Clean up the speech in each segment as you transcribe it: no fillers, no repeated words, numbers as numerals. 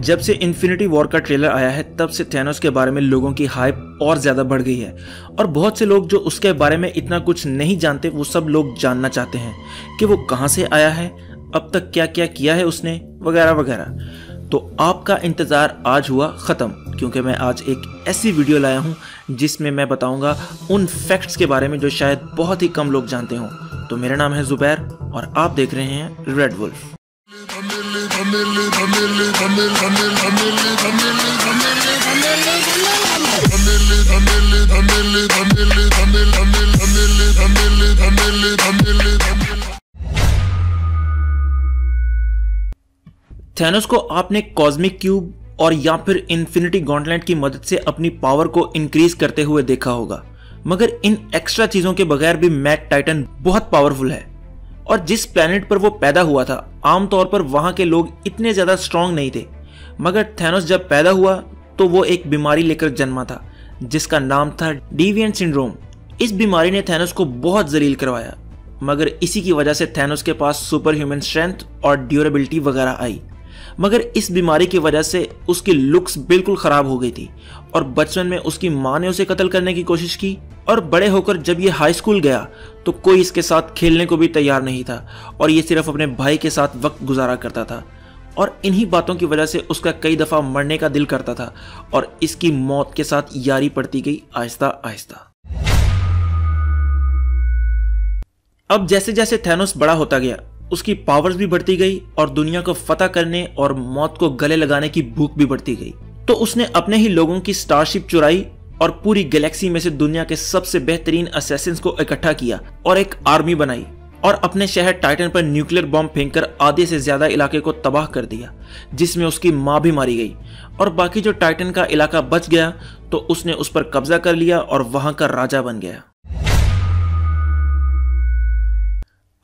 जब से infinity war का ट्रेलर आया है तब से थैनोस के बारे में लोगों की हाइप और ज़्यादा बढ़ गई है और बहुत से लोग जो उसके बारे में इतना कुछ नहीं जानते वो सब लोग जानना चाहते हैं कि वो कहाँ से आया है, अब तक क्या क्या किया है उसने, वगैरह वगैरह। तो आपका इंतज़ार आज हुआ ख़त्म, क्योंकि मैं आज एक ऐसी वीडियो लाया हूँ जिसमें मैं बताऊँगा उन फैक्ट्स के बारे में जो शायद बहुत ही कम लोग जानते हों। तो मेरा नाम है ज़ुबैर और आप देख रहे हैं रेड वुल्फ। थैनोस को आपने कॉस्मिक क्यूब और या फिर इन्फिनिटी गॉन्टलेट की मदद से अपनी पावर को इंक्रीज करते हुए देखा होगा, मगर इन एक्स्ट्रा चीजों के बगैर भी मैट टाइटन बहुत पावरफुल है। और जिस प्लेनेट पर वो पैदा हुआ था आमतौर पर वहां के लोग इतने ज्यादा स्ट्रांग नहीं थे, मगर थैनोस जब पैदा हुआ तो वो एक बीमारी लेकर जन्मा था जिसका नाम था डिविएंट सिंड्रोम। इस बीमारी ने थैनोस को बहुत जलील करवाया, मगर इसी की वजह से थैनोस के पास सुपर ह्यूमन स्ट्रेंथ और ड्यूरेबिलिटी वगैरह आई। मगर इस बीमारी की वजह से उसकी लुक्स बिल्कुल खराब हो गई थी और बचपन में उसकी मां ने उसे कत्ल करने की कोशिश की और बड़े होकर जब ये हाई स्कूल गया तो कोई इसके साथ खेलने को भी तैयार नहीं था और ये सिर्फ अपने भाई के साथ वक्त गुजारा करता था। और इन्हीं बातों की वजह से उसका कई दफा मरने का दिल करता था और इसकी मौत के साथ यारी पड़ती गई आहिस्ता आहिस्ता। अब जैसे जैसे थैनोस बड़ा होता गया उसकी पावर्स भी बढ़ती गई और दुनिया को फतह करने और मौत को गले लगाने की भूख भी बढ़ती गई। तो उसने अपने ही लोगों की स्टारशिप चुराई और पूरी गैलेक्सी में से दुनिया के सबसे बेहतरीन असैसिन्स को इकट्ठा किया और एक आर्मी बनाई और अपने शहर टाइटन पर न्यूक्लियर बॉम्ब फेंककर आधे से ज्यादा इलाके को तबाह कर दिया, जिसमें उसकी मां भी मारी गई। और बाकी जो टाइटन का इलाका बच गया तो उसने उस पर कब्जा कर लिया और वहां का राजा बन गया।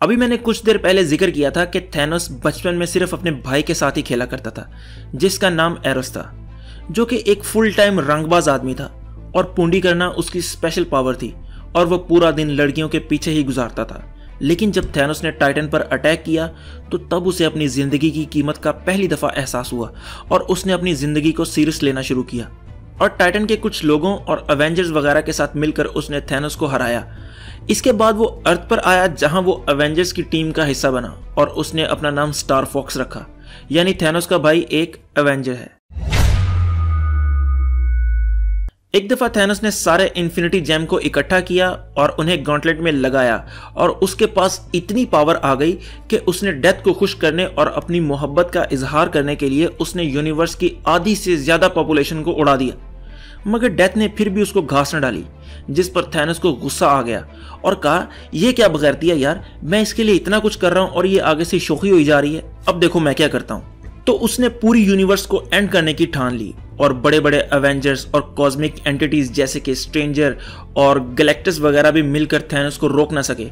अभी मैंने कुछ देर पहले जिक्र किया था कि थैनोस बचपन में सिर्फ अपने भाई के साथ ही खेला करता था जिसका नाम एरोस था, जो कि एक फुल टाइम रंगबाज आदमी था और पूंडी करना उसकी स्पेशल पावर थी और वो पूरा दिन लड़कियों के पीछे ही गुजारता था। लेकिन जब थैनोस ने टाइटन पर अटैक किया तो तब उसे अपनी जिंदगी की कीमत का पहली दफा एहसास हुआ और उसने अपनी जिंदगी को सीरियस लेना शुरू किया और टाइटन के कुछ लोगों और अवेंजर्स वगैरह के साथ मिलकर उसने थैनोस को हराया। इसके बाद वो अर्थ पर आया जहां वो अवेंजर्स की टीम का हिस्सा बना और उसने अपना नाम स्टार फॉक्स रखा, यानी थैनोस का भाई एक अवेंजर है। एक दफा थैनोस ने सारे इन्फिनिटी जेम को इकट्ठा किया और उन्हें गॉन्टलेट में लगाया और उसके पास इतनी पावर आ गई कि उसने डेथ को खुश करने और अपनी मोहब्बत का इजहार करने के लिए उसने यूनिवर्स की आधी से ज्यादा पॉपुलेशन को उड़ा दिया। मगर डेथ ने फिर भी उसको घास न डाली, जिस पर थैनोस को गुस्सा आ गया और कहा, ये क्या बगैरती है यार, मैं इसके लिए इतना कुछ कर रहा हूं और ये आगे से शोखी हुई जा रही है, अब देखो मैं क्या करता हूं। तो उसने पूरी यूनिवर्स को एंड करने की ठान ली और बड़े बड़े अवेंजर्स और कॉस्मिक एंटिटीज जैसे कि स्ट्रेंजर और गैलेक्टस वगैरह भी मिलकर थैनोस को रोक ना सके।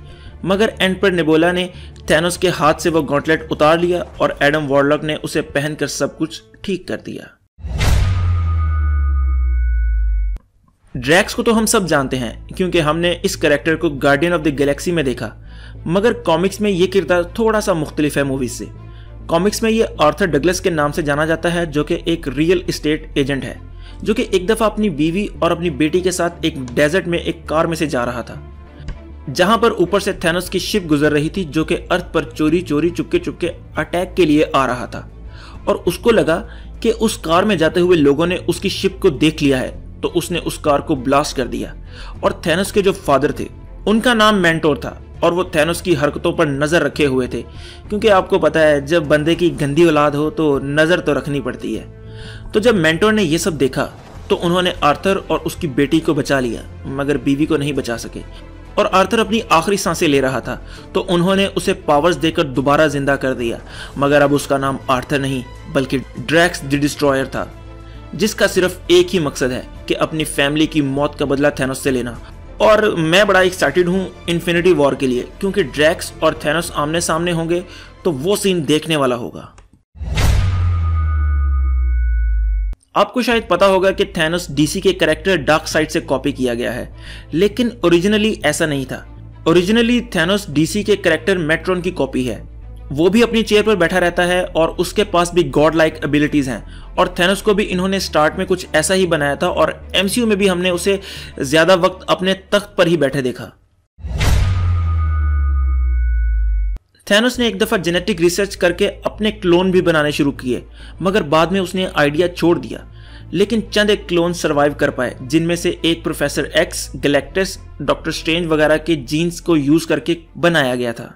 मगर एंड पर नेबुला ने थैनोस के हाथ से वो गॉन्टलेट उतार लिया और एडम वॉरलॉक ने उसे पहनकर सब कुछ ठीक कर दिया। ड्रैक्स को तो हम सब जानते हैं क्योंकि हमने इस कैरेक्टर को गार्डियन ऑफ द गैलेक्सी में देखा, मगर कॉमिक्स में ये किरदार थोड़ा सा मुख्तलिफ है मूवीज से। कॉमिक्स में ये आर्थर डगलस के नाम से जाना जाता है, जो कि एक रियल एस्टेट एजेंट है, जो कि एक दफा अपनी बीवी और अपनी बेटी के साथ एक डेजर्ट में एक कार में से जा रहा था, जहां पर ऊपर से थैनोस की शिप गुजर रही थी जो कि अर्थ पर चोरी चोरी चुपके चुपके अटैक के लिए आ रहा था। और उसको लगा कि उस कार में जाते हुए लोगों ने उसकी शिप को देख लिया है, तो उसने उस कार को ब्लास्ट कर दिया। और थैनोस के जो फादर थे उनका नाम मेंटोर था और वो थैनोस की हरकतों पर नजर रखे हुए थे, क्योंकि आपको पता है जब बंदे की गंदी औलाद हो तो नजर तो रखनी पड़ती है। तो जब मेंटोर ने ये सब देखा तो उन्होंने आर्थर और उसकी बेटी को बचा लिया, मगर बीवी को नहीं बचा सके। और आर्थर अपनी आखिरी सांसें ले रहा था तो उन्होंने उसे पावर्स देकर दोबारा जिंदा कर दिया, मगर अब उसका नाम आर्थर नहीं बल्कि ड्रैक्स द डिस्ट्रॉयर था, जिसका सिर्फ एक ही मकसद है कि अपनी फैमिली की मौत का बदला थैनोस से लेना। और मैं बड़ा एक्साइटेड हूं इन्फिनिटी वॉर के लिए, क्योंकि ड्रैक्स और थैनोस आमने सामने होंगे तो वो सीन देखने वाला होगा। आपको शायद पता होगा कि थैनोस डीसी के कैरेक्टर डार्कसाइड से कॉपी किया गया है, लेकिन ओरिजिनली ऐसा नहीं था। ओरिजिनली थैनोस डीसी के कैरेक्टर मेट्रॉन की कॉपी है वो भी अपनी चेयर पर बैठा रहता है और उसके पास भी गॉड लाइक एबिलिटीज हैं। और थैनोस को भी इन्होंने स्टार्ट में कुछ ऐसा ही बनाया था और एमसीयू में भी हमने उसे ज्यादा वक्त अपने तख्त पर ही बैठे देखा। थैनोस ने एक दफा जेनेटिक रिसर्च करके अपने क्लोन भी बनाने शुरू किए, मगर बाद में उसने आइडिया छोड़ दिया। लेकिन चंद एक क्लोन सरवाइव कर पाए, जिनमें से एक professor x, Galactus, doctor strange वगैरह के जीन्स को यूज करके बनाया गया था।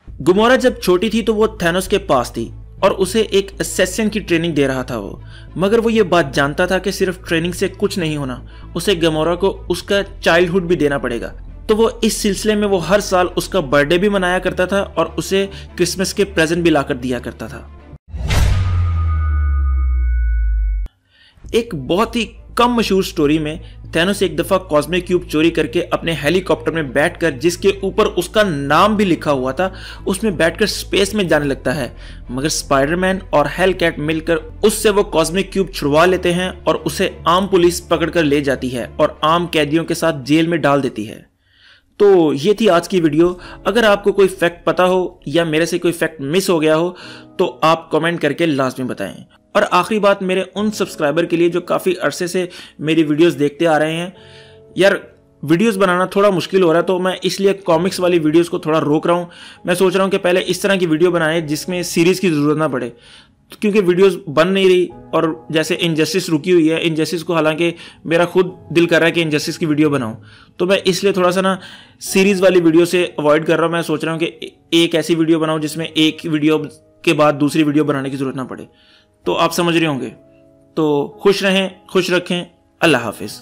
गुमोरा जब छोटी थी तो वो थैनोस के पास थी और उसे एक असैसिन की ट्रेनिंग दे रहा था वो, मगर वो ये बात जानता था कि सिर्फ ट्रेनिंग से कुछ नहीं होना, उसे गुमोरा को उसका चाइल्डहुड भी देना पड़ेगा। तो वो इस सिलसिले में वो हर साल उसका बर्थडे भी मनाया करता था और उसे क्रिसमस के प्रेजेंट भी लाकर दिया करता था। एक बहुत ही कम मशहूर स्टोरी में थैनोस एक दफा कॉस्मिक क्यूब चोरी करके अपने हेलीकॉप्टर में बैठकर, जिसके ऊपर उसका नाम भी लिखा हुआ था, उसमें बैठकर स्पेस में जाने लगता है। मगर स्पाइडरमैन और हेलकैट मिलकर उससे वो कॉस्मिक क्यूब छुड़वा लेते हैं और उसे आम पुलिस पकड़कर ले जाती है और आम कैदियों के साथ जेल में डाल देती है। तो ये थी आज की वीडियो। अगर आपको कोई फैक्ट पता हो या मेरे से कोई फैक्ट मिस हो गया हो तो आप कमेंट करके लाजमी बताएं। और आखिरी बात मेरे उन सब्सक्राइबर के लिए जो काफ़ी अरसे से मेरी वीडियोस देखते आ रहे हैं, यार वीडियोस बनाना थोड़ा मुश्किल हो रहा है, तो मैं इसलिए कॉमिक्स वाली वीडियोस को थोड़ा रोक रहा हूँ। मैं सोच रहा हूँ कि पहले इस तरह की वीडियो बनाएं जिसमें सीरीज़ की ज़रूरत ना पड़े, क्योंकि वीडियोस बन नहीं रही। और जैसे इनजस्टिस रुकी हुई है, इनजस्टिस को हालांकि मेरा खुद दिल कर रहा है कि इनजस्टिस की वीडियो बनाऊं, तो मैं इसलिए थोड़ा सा ना सीरीज़ वाली वीडियो से अवॉइड कर रहा हूं। मैं सोच रहा हूं कि एक ऐसी वीडियो बनाऊं जिसमें एक वीडियो के बाद दूसरी वीडियो बनाने की ज़रूरत ना पड़े। तो आप समझ रहे होंगे। तो खुश रहें, खुश रखें। अल्लाह हाफिज़।